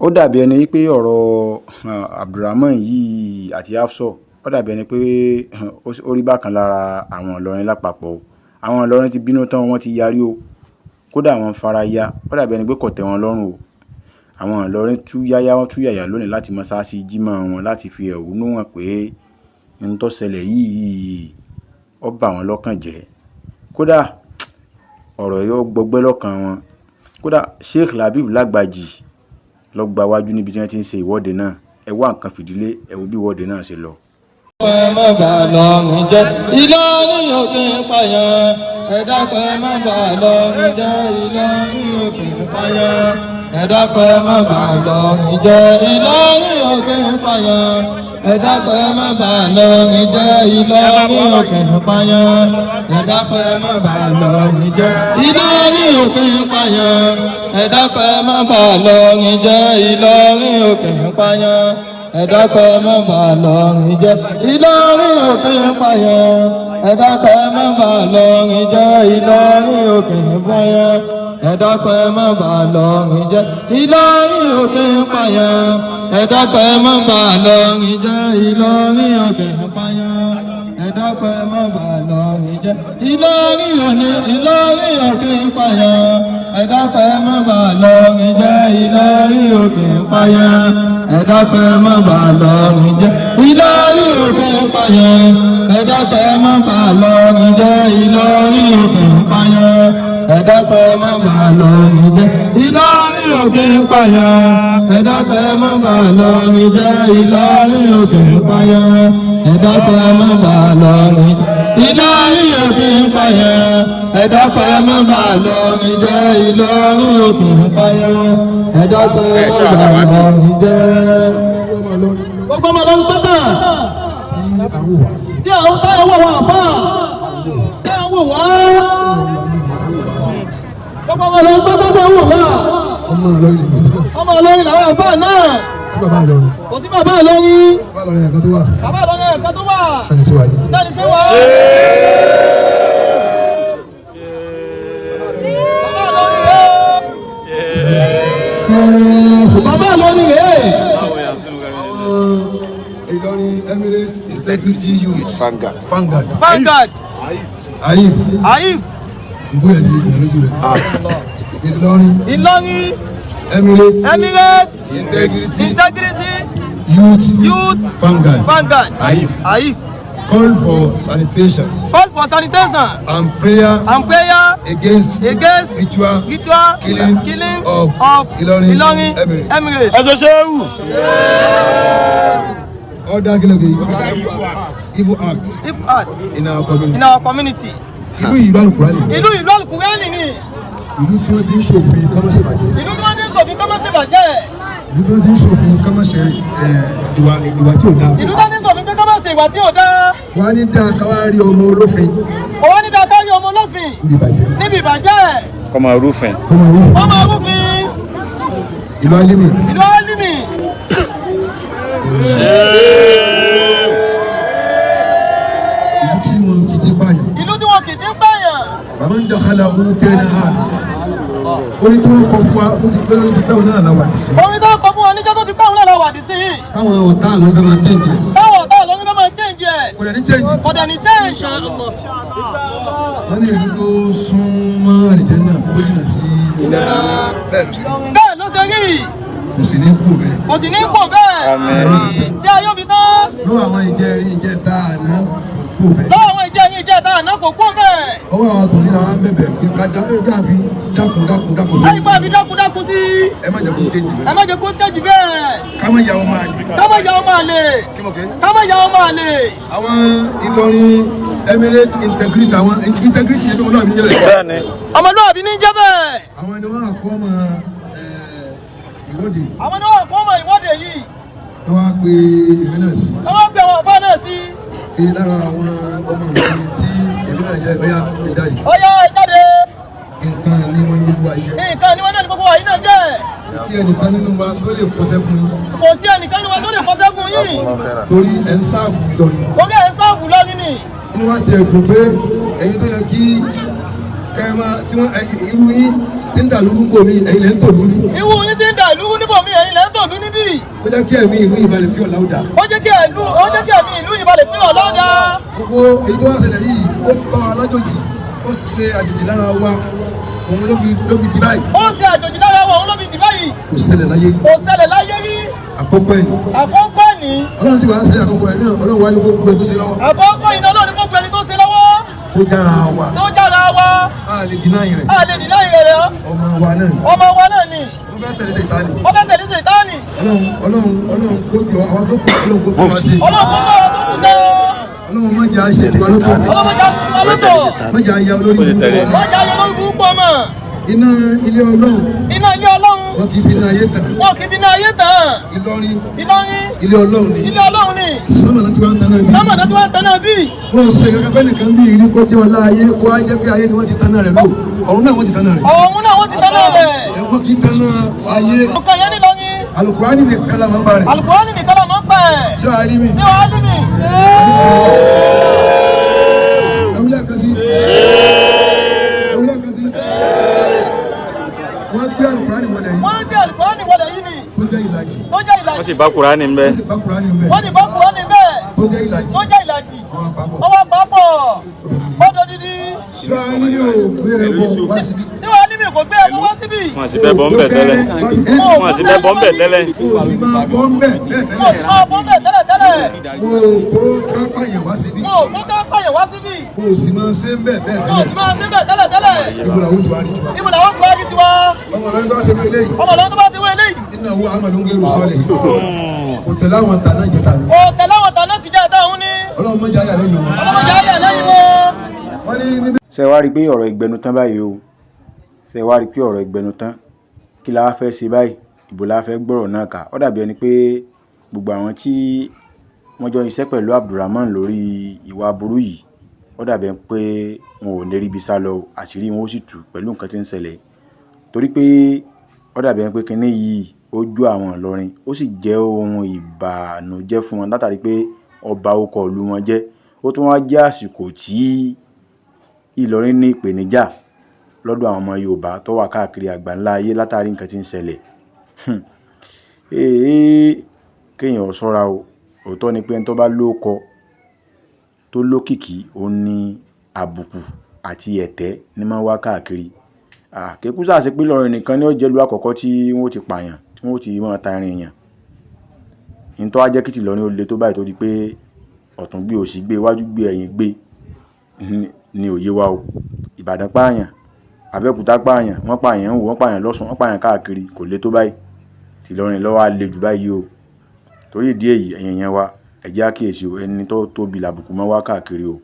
ó dàbí ẹni pé ọ̀rọ̀ Abdulrahman yìí àti Hafsat ó dàbí ẹni pé ó rí bákan lára àwọn Ìlọrin lápapọ̀. Àwọn Ìlọrin ti bínú tán, wọ́n ti yarí o, kódà wọ́n fara ya, ó dàbí ẹni pé kò tẹ́ wọn lọ́rùn o. Àwọn Ìlọrin tú yáyà lónìí láti mọ́sáàsì jímọ̀ wọn láti fi ẹ̀hónú hàn pé ohun tó ṣẹlẹ̀ yìí ó bà wọ́n lọ́kàn jẹ́. Kódà ọ̀rọ̀ yóò gbọgbẹ́ lọ́kàn wọn. Kódà Sheikh Labib Lagbaji lọ gba wájú níbi tí wọ́n ti ń ṣe ìwọ́de náà. Ẹ wá nǹkan fìdílé, ẹ wo bí ìwọ́de náà ṣe lọ. má bà lọ́rùn jẹ́ Ìlọrin òkè pààyàn ẹ dákun má bà lọ́rùn jẹ́ Ìlọrin òkè pààyàn ẹ dákun má bà lọ́rùn jẹ́ Ìlọrin òkè pààyàn ẹ dákun má bà lọ́rùn jẹ́ Ìlọrin òkè pààyàn ẹ dákun má bà lọ́rùn jẹ́ Ìlọrin òkè pààyàn ẹ dákun má bà lọ́rùn jẹ́ Ìlọrin òkè pààyàn ẹ dákun má bà lọ́rùn jẹ́ Ìlọrin òkè pààyàn ẹ dákun má bà lọ́rùn jẹ́ Ìlọrin òkè pààyàn ẹ dákun má bà lọ́rùn jẹ́ Ìlọrin òkè pààyàn ẹ dákun má bà lọ́rùn jẹ́ Ìlọrin òkè pààyàn ẹ dákun má bà lọ́rùn jẹ́ Ìlọrin òkè pààyàn ẹ dákun má bà lọ́rùn jẹ́ Ìlọrin òkè pààyàn ẹ dákun má bà lọ́rùn jẹ́ Ìlọrin òkè pààyàn ẹ dákun má bà lọ́rùn jẹ́ Ìlọrin òkè pààyàn ẹ dákun má bà lọ́rùn jẹ́ Ìlọrin òkè pààyàn ẹ dákun má bà lọ́rùn jẹ́ Ìlọrin òkè pààyàn ẹ dákun má bà lọ́rùn jẹ́ Ìlọrin òkè pààyàn ẹ dákun má bà lọ́rùn jẹ́ Ìlọrin òkè pààyàn ẹ dákun má bà lọ́rùn jẹ́. Gbogbo ọmọ lọ́rùn pátá tí àwọn táyà wọ̀ wọ́n àpá táyà wọ̀ wá. Gbogbo ọmọ lọ́rùn pátá táyà wọ̀ wá. Ọmọ Ìlọrin làwọn àpá náà. Kò sí bàbá Ìlọrin. Bàbá Ìlọrin ẹ̀ka tó wà. Láti ṣe wà. Bàbá Ìlọrin rèé. Ìlọrin Emirates Integrity Youth Vanguard Aif ìgbóyà ti jẹ́ lójú rẹ̀. Ìlọrin Emirates Integrity Youth Vanguard Aif call for sanitation and prayer against ritual killing of Ìlọrin Emirates. Ẹ̀sọ́ ṣéwù. Other evil acts in our community. Ìlú ìlú Al-Qur'ani ni. Ìlú Al-Qur'ani ni. Ìlú tí wọ́n ti ń ṣòfin kámọ́sẹ̀bàjẹ́. Ìlú tí wọ́n ti ń ṣòfin kámọ́sẹ̀bàjẹ́. Ìlú tí wọ́n ti ń ṣòfin kámọ́sẹ̀ ìwà tí ò dáa. Ìlú tí wọ́n ti ń ṣòfin kámọ́sẹ̀ ìwà tí ò dáa. Wọ́n á ní dáa káwá rí ọmọ olófin. Wọ́n á ní dáa káwá rí ọmọ olófin. Níbi ìbàjẹ́. Kọ́mọ rúfin. Ìlú Alimi. Ìlú Alimi. Ìlú tí wọn kì í ti ń pààyàn. Bàbá ń dàkálà owó kẹ́rin hàn. Orí tí wọ́n kọ fún wa ó ti pẹ́ òun náà la wàdí sí. Orí tí wọ́n kọ fún wa níjọ́ tó ti pẹ́ òun náà la wàdí sí. Táwọn ọ̀tá àlọ́ fẹ́ máa change ẹ̀. Kò dẹ̀ ní change. Wọ́n ní ìlú tó sún mọ́ àlìjẹ́ náà ó jìnnà sí bẹ́ẹ̀ ló ṣe rí. Kò sì ní kú bẹ́ẹ̀. Tí a yóò fi tán. Lọ́wọ́ àwọn ìjẹta àná kú bẹ́ẹ̀. Kò kú bẹ́ẹ̀. Ọwọ́ àwọn tòun ní àwọn bẹ̀bẹ̀ pé ká fi dákun. Láyé bá fi dákun sí. Ẹ má jẹ́ kó change bẹ́ẹ̀. bẹ́ẹ̀. Ká má yà wọ́n máa lè. Àwọn Ìlọrin Emirates Integrity ẹgbẹ́ ọmọlúwàbí ní jẹ́ bẹ́ẹ̀. Ọmọlúwàbí ní jẹ́ bẹ́ẹ̀. Àwọn ni wọ́n àkọ́ ọmọ ìwọ́de. Yìí. Wọ́n wá pe èmi náà sí. Wọ́n pe àwọn ọ̀fà náà sí. Lára àwọn ọmọ mi tí èmi náà jẹ́ ọ̀yá ìjáde. Nǹkan ni wọ́n ní gbogbo ayé. Nǹkan ni wọ́n ní gbogbo ayé náà jẹ́. Kò sí ẹnìkan nínú wa tó lè kọsẹ́ fún yín. Torí ẹ̀ ń sáàfù Ìlọrin. Inú wa ti ẹ̀kùn pé ẹ̀yin tó yẹ kí kẹ́ẹ̀má tí wọ́n irú yín tí ń dà lúrú bò mí ẹ̀yin lẹ́ ń tò lúrú. Irú yín tí ń dà lúrú níbò mí ẹ̀yin lẹ́ ń tò ó jẹ́ kí ẹ̀mí ìlú ìbalẹ̀ pé ọ̀la ó dà. ó jẹ́ kí ẹ̀mí ìlú ìbalẹ̀ pé ọ̀la ó dà. gbogbo èyí tó wá ṣẹlẹ̀ yìí ó bá wa lájòjì ó ṣe àjòjì lára wa òun ló fi di báyìí. ó ṣe àjòjì lára wa òun ló fi di báyìí. kò ṣẹlẹ̀ láyé rí. kò ṣẹlẹ̀ láyé rí. àkọ́kọ́ ẹ̀ ni. àkọ́kọ́ ni. ọlọ́run sì wá ṣe àkọ́kọ́ ẹ̀ náà ọlọ́run wá ní kó gbé tó ṣe lọ́wọ́. àkọ́kọ́ iná náà ni kó gbé ẹni tó ṣe lọ́wọ́. tó jára wa. tó jára wa. a lè dínà rẹ̀. a lè dínà rẹ̀. ọmọ wa náà ni. ọmọ wa náà ni. ó fẹ́ tẹ̀lé Sàtánì. ó fẹ́ tẹ̀lé Sàtánì. ọlọ́run kó jọ àwọn tó kù ọlọ́run kó kó wa sí. ọlọ́run kó kó wa tó kù sí. ọlọ́run má jẹ́ àṣẹ tiwa lóko. ọlọ́run má jẹ́ àṣẹ tiwa lóko. má jẹ́ àyà olórí burúkú. má jẹ́ àyà olórí burúkú ọmọ. iná ilé ọlọ́run. iná ilé ọlọ́run. wọn kì í fi iná ayé tàn. wọn kì í fi iná ayé tàn. Ìlọrin. Ìlọrin. ilé ọlọ́run ni. ilé ọlọ́run ni. sọ́mọ̀nà tí wọ́n ń tanná bí. sọ́mọ̀nà tí wọ́n ń tanná bí. wọ́n ṣe kankan fẹ́ nìkan bí ìrí kó jẹ́ ọlá ayé kó á jẹ́ pé ayé ni wọ́n ti tanná rẹ̀ lò ọ̀run náà wọ́n ti tanná rẹ̀. ọ̀run náà wọ́n ti tanná rẹ̀. ẹ̀wọ́n kì í tanná ayé. ọkọ̀ yẹn ní Ìlọrin. Alukurani ni kala máa ń bá rẹ̀. Alukurani ni kala máa ń bá rẹ̀. ṣé wàá rí mi. ṣé wàá rí mi. ewúlẹ̀ kan sí. ewúlẹ̀ kan sí. wọ́n gbé Alukurani wọlé yìí. wọ́n gbé Alukurani wọlé yìí ni. tó jẹ́ ìlàjì. tó jẹ́ ìlàjì. wọ́n sì bá Kùránì ń bẹ. wọ́n sì bá Kurani ń bẹ. wọ́n sì bá Kùránì bẹ́ẹ̀. tó jẹ́ ìlàjì. tó jẹ́ ìlàjì. àwọn wọ́n wá papọ̀. ọdọ dídí. ṣé wàá rí mi ò gbé ẹbọ wá síbi. ṣé wàá rí mi kò gbé ẹbọ wá síbi. wọ́n sì bẹ́ bọ́ ń bẹ̀ tẹ́lẹ̀. wọ́n sì bẹ́ bọ́ ń bẹ̀ tẹ́lẹ̀. kò sì máa bọ́ ń bẹ̀ bẹ́ẹ̀ mo sì tẹ́lẹ̀. máa bọ́ bẹ́ẹ̀ tẹ́lẹ̀ tẹ́lẹ̀. mo kó kápáyàn wá síbi. mo kó ká pààyàn wá síbi. kò sì máa ṣe ń bẹ̀ bẹ́ẹ̀ mo sì tẹ́lẹ̀. máa ṣe bẹ́ẹ̀ tẹ́lẹ̀ tẹ́lẹ̀. ibo làwọn ti wá rí tiwa. ibo làwọn ti wá rí tiwa. ọmọ rẹ tó wá ṣe eléyìí. ọmọ lọ́wọ́ tó bá ṣe wé eléyìí. iná wo amadu ń gẹrù sọ́ọ̀lẹ̀ kò tẹ̀lé àwọn tàná ìjẹta ni. kò tẹ̀lé àwọn tàná ti jẹ́ ẹ̀dá òun ni. ọlọ́run mọ́jà ayà lẹ́yìn wọn. ọlọ́mọdé ayé lẹ́yìn wọn. wọ́n ní níbi. ṣé wá rí i pé ọ̀rọ̀ ìgbẹnu tán báyìí o ṣé wá rí i pé ọ̀rọ̀ ìgbẹnu tán kí la wá fẹ́ ṣe báyìí ìbò la fẹ́ gbọ́rọ̀ náà kà ó dàbí ẹni pé gbogbo àwọn tí wọ́n jọ iṣẹ́ pẹ̀lú Abdulrahman lórí ìwà burú yìí ó dàbí ẹni pé wọn ò ní ríbi sá lọ àṣírí wọn ó sì tú pẹ̀lú nǹkan tí ń ṣẹlẹ̀ torí pé ó dàbí ẹni pé kinní yìí ó jó àwọn Ìlọrin ó sì jẹ́ ohun ìbànújẹ́ fún wọn látàrí pé ọba okọ̀ ìlú wọn jẹ́ ó tún wá jẹ́ àsìkò tí Ìlọrin ní ìpèníjà lọ́dọ̀ àwọn ọmọ Yorùbá tó wà káàkiri àgbáńlá ayé látàrí nǹkan tí ń ṣẹlẹ̀ kéèyàn ṣọ́ra o òótọ́ ni pé ẹni tó bá lóko tó lókìkí ó ní àbùkù àti ẹ̀tẹ́ ní máa ń wá káàkiri kékú sáà sí pé Ìlọrin nìkan ni ó jẹ́ ìlú àkọ́kọ́ tí wọ́n ti pààyàn tí wọ́n ti máa ta irin èèyàn ní tó wá jẹ́ kí tìlọrin ó le tó báyìí tó di pé ọ̀tún gbé òsì gbé iwájú gbé ẹ̀yìn gbé ní òye wa o Ìbàdàn pààyàn Abẹ́òkúta pààyàn wọ́n pààyàn ń wò wọ́n pààyàn lọ́sùn wọ́n pààyàn káàkiri kò le tó báyìí tìlọrin lọ́wọ́ á le jù báyìí o torí ìdí èyí ẹ̀yin yẹn wa ẹ jẹ́ á kíyèsí o ẹni tó tóbi làbùkù mọ́ wá káàkiri o.